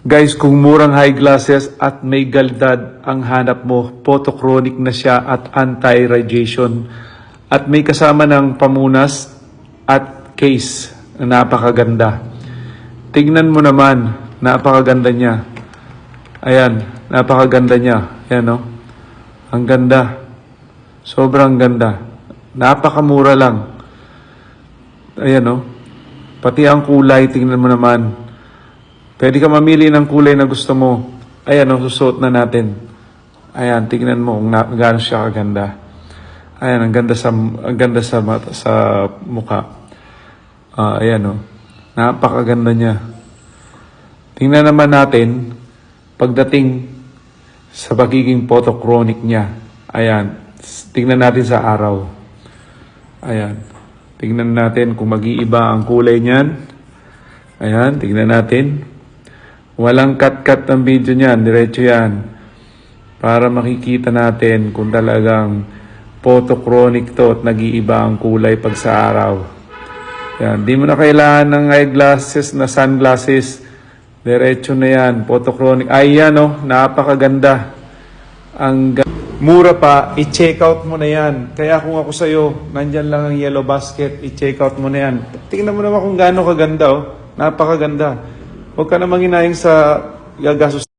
Guys, kung murang eyeglasses at may galdad ang hanap mo, photochromic na siya at anti-radiation. At may kasama ng pamunas at case na napakaganda. Tignan mo naman, napakaganda niya. Ayan, napakaganda niya. Ayan, no? Ang ganda. Sobrang ganda. Napakamura lang. Ayan, no? Pati ang kulay, tingnan mo naman. Pwede ka mamili ng kulay na gusto mo. Ayan, no? Susuot na natin. Ayan, tingnan mo kung gaano siya kaganda. Ayan, ang ganda sa mukha. Ayan, no? Napakaganda niya. Tingnan naman natin pagdating sa pagiging photochromic niya. Ayan, tingnan natin sa araw. Ayan. Tingnan natin kung mag-iiba ang kulay niyan. Ayan, tingnan natin. Walang cut-cut ng video niyan. Diretso yan. Para makikita natin kung talagang photochromic to at nag-iiba ang kulay pag sa araw. Ayan, di mo na kailangan ng eyeglasses na sunglasses. Diretso na yan. Photochromic. Ay, yan, oh. Napakaganda. Mura pa, i-check out mo na yan. Kaya kung ako sa'yo, nandyan lang ang yellow basket, i-check out mo na yan. Tingnan mo naman kung gaano kaganda, oh. Napakaganda. Huwag ka namang hinayang sa gagastos.